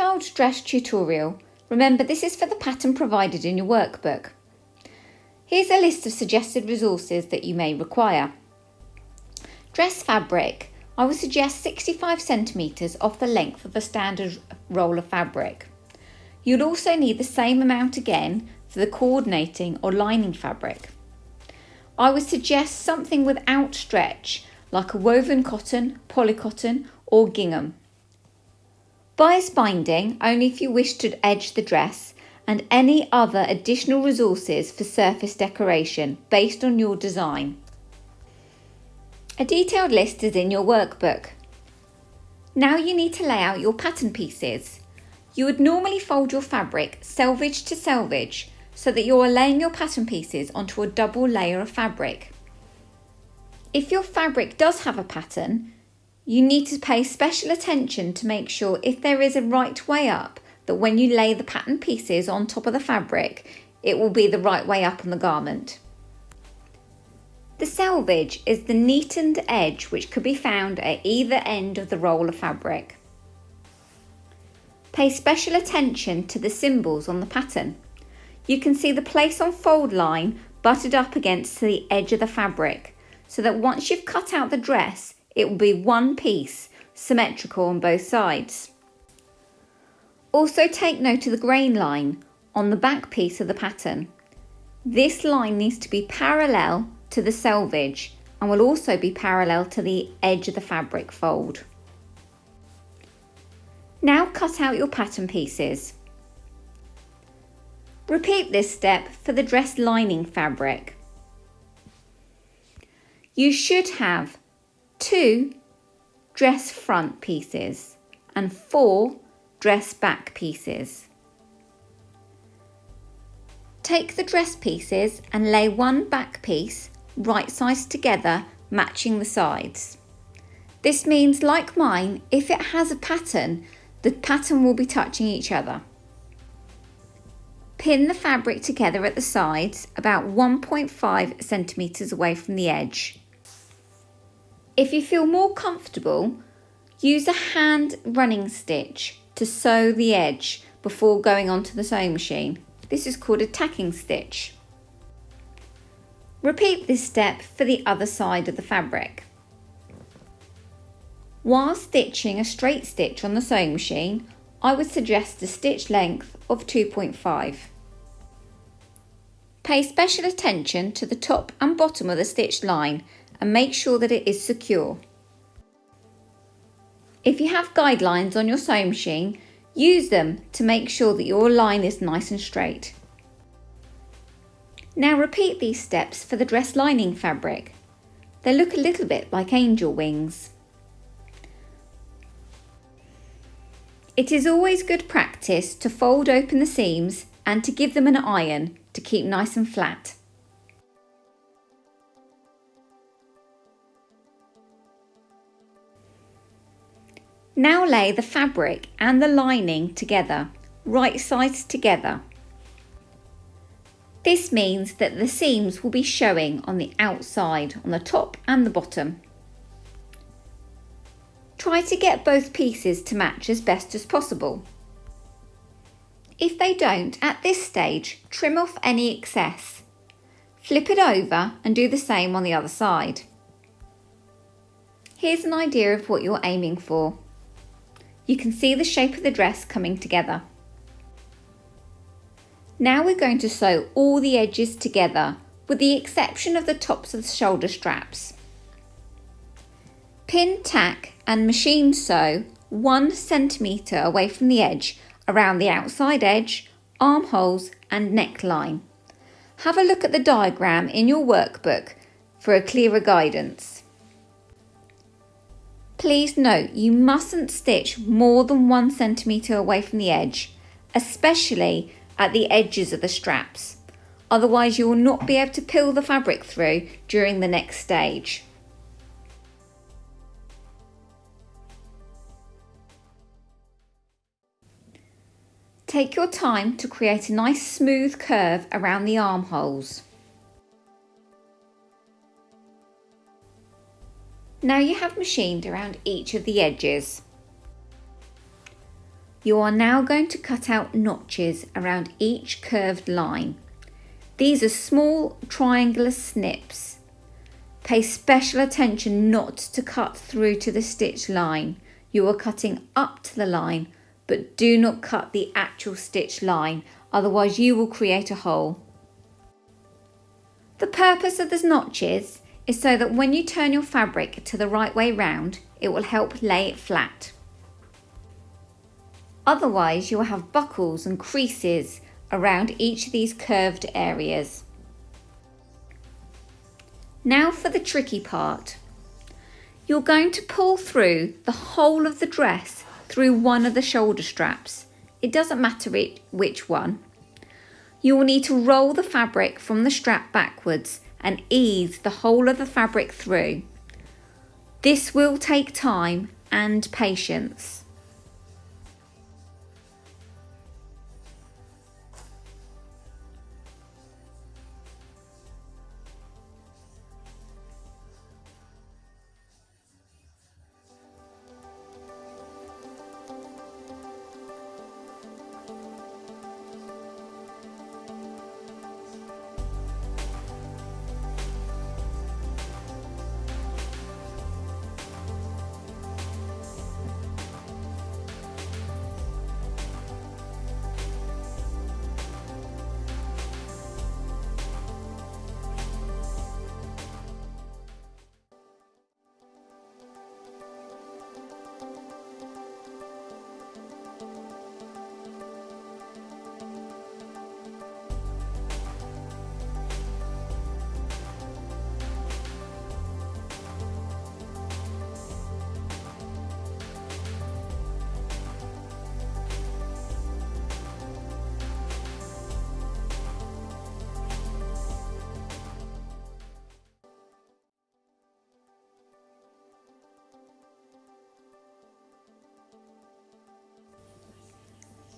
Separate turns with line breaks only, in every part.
Child's dress tutorial. Remember, this is for the pattern provided in your workbook. Here's a list of suggested resources that you may require. Dress fabric. I would suggest 65 centimetres off the length of a standard roll of fabric. You'll also need the same amount again for the coordinating or lining fabric. I would suggest something without stretch, like a woven cotton, polycotton or gingham. Bias binding only if you wish to edge the dress, and any other additional resources for surface decoration based on your design. A detailed list is in your workbook. Now you need to lay out your pattern pieces. You would normally fold your fabric selvage to selvage so that you are laying your pattern pieces onto a double layer of fabric. If your fabric does have a pattern, you need to pay special attention to make sure if there is a right way up, that when you lay the pattern pieces on top of the fabric, it will be the right way up on the garment. The selvage is the neatened edge which could be found at either end of the roll of fabric. Pay special attention to the symbols on the pattern. You can see the place on fold line butted up against the edge of the fabric, so that once you've cut out the dress, it will be one piece, symmetrical on both sides. Also take note of the grain line on the back piece of the pattern. This line needs to be parallel to the selvage and will also be parallel to the edge of the fabric fold. Now cut out your pattern pieces. Repeat this step for the dress lining fabric. You should have 2 dress front pieces and 4 dress back pieces. Take the dress pieces and lay one back piece right sides together, matching the sides. This means, like mine, if it has a pattern, the pattern will be touching each other. Pin the fabric together at the sides about 1.5 centimetres away from the edge. If you feel more comfortable, use a hand running stitch to sew the edge before going onto the sewing machine. This is called a tacking stitch. Repeat this step for the other side of the fabric. While stitching a straight stitch on the sewing machine, I would suggest a stitch length of 2.5. Pay special attention to the top and bottom of the stitch line and make sure that it is secure. If you have guidelines on your sewing machine, use them to make sure that your line is nice and straight. Now repeat these steps for the dress lining fabric. They look a little bit like angel wings. It is always good practice to fold open the seams and to give them an iron to keep nice and flat. Now lay the fabric and the lining together, right sides together. This means that the seams will be showing on the outside, on the top and the bottom. Try to get both pieces to match as best as possible. If they don't, at this stage, trim off any excess. Flip it over and do the same on the other side. Here's an idea of what you're aiming for. You can see the shape of the dress coming together. Now we're going to sew all the edges together, with the exception of the tops of the shoulder straps. Pin, tack and machine sew 1 centimetre away from the edge around the outside edge, armholes and neckline. Have a look at the diagram in your workbook for a clearer guidance. Please note you mustn't stitch more than 1 centimetre away from the edge, especially at the edges of the straps. Otherwise you will not be able to peel the fabric through during the next stage. Take your time to create a nice smooth curve around the armholes. Now you have machined around each of the edges. You are now going to cut out notches around each curved line. These are small triangular snips. Pay special attention not to cut through to the stitch line. You are cutting up to the line, but do not cut the actual stitch line, otherwise you will create a hole. The purpose of the notches is so that when you turn your fabric to the right way round, it will help lay it flat. Otherwise, you will have buckles and creases around each of these curved areas. Now for the tricky part. You're going to pull through the whole of the dress through one of the shoulder straps. It doesn't matter which one. You will need to roll the fabric from the strap backwards and ease the whole of the fabric through. This will take time and patience.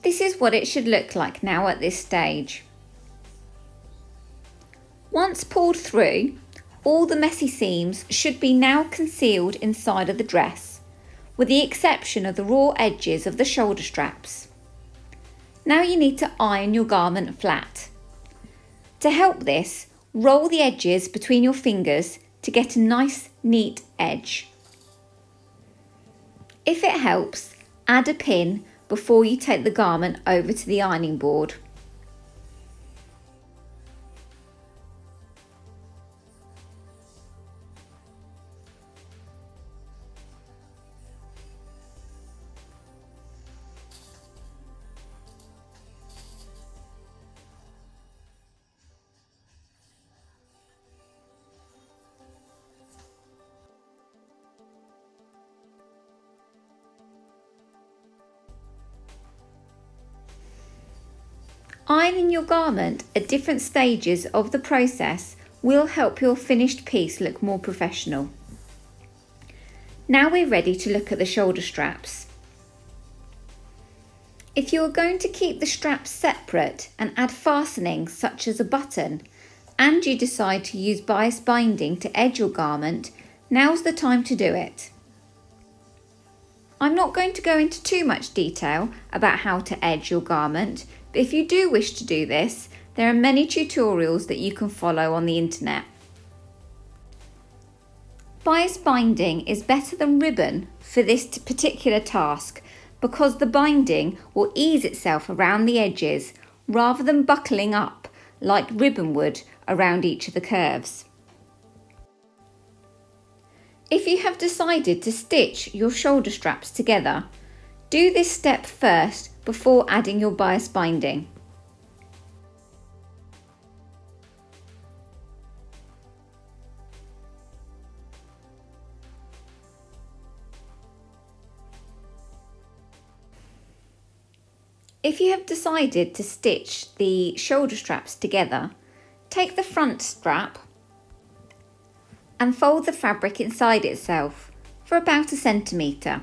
This is what it should look like now at this stage. Once pulled through, all the messy seams should be now concealed inside of the dress, with the exception of the raw edges of the shoulder straps. Now you need to iron your garment flat. To help this, roll the edges between your fingers to get a nice, neat edge. If it helps, add a pin before you take the garment over to the ironing board. Ironing your garment at different stages of the process will help your finished piece look more professional. Now we're ready to look at the shoulder straps. If you are going to keep the straps separate and add fastenings such as a button, and you decide to use bias binding to edge your garment, now's the time to do it. I'm not going to go into too much detail about how to edge your garment, but if you do wish to do this, there are many tutorials that you can follow on the internet. Bias binding is better than ribbon for this particular task because the binding will ease itself around the edges rather than buckling up like ribbon would around each of the curves. If you have decided to stitch your shoulder straps together, do this step first before adding your bias binding. If you have decided to stitch the shoulder straps together, take the front strap and fold the fabric inside itself for about 1 centimetre.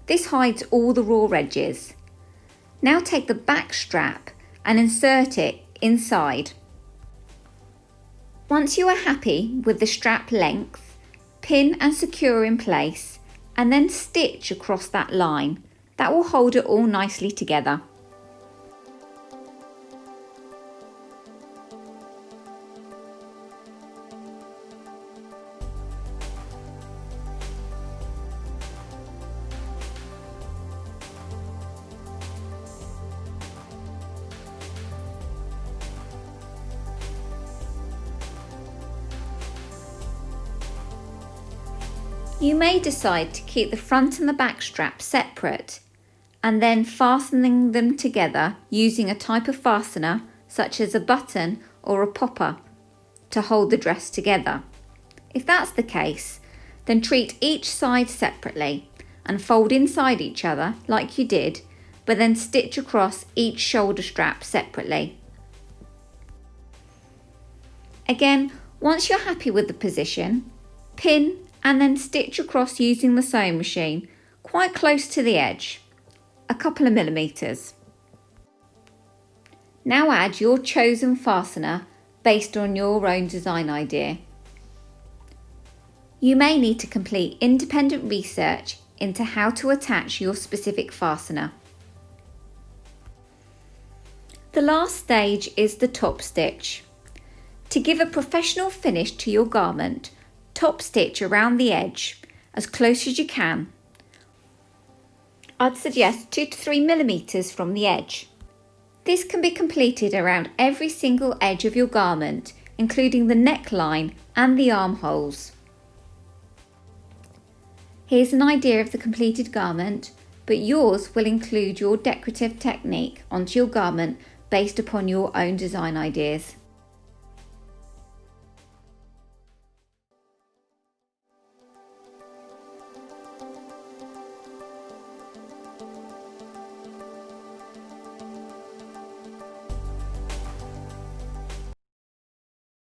This hides all the raw edges. Now take the back strap and insert it inside. Once you are happy with the strap length, pin and secure in place and then stitch across that line, That will hold it all nicely together. You may decide to keep the front and the back straps separate and then fastening them together using a type of fastener such as a button or a popper to hold the dress together. If that's the case, then treat each side separately and fold inside each other like you did, but then stitch across each shoulder strap separately. Again, once you're happy with the position, pin and then stitch across using the sewing machine quite close to the edge, a couple of millimetres. Now add your chosen fastener based on your own design idea. You may need to complete independent research into how to attach your specific fastener. The last stage is the top stitch. To give a professional finish to your garment, top stitch around the edge as close as you can. I'd suggest 2 to 3 millimetres from the edge. This can be completed around every single edge of your garment, including the neckline and the armholes. Here's an idea of the completed garment, but yours will include your decorative technique onto your garment based upon your own design ideas.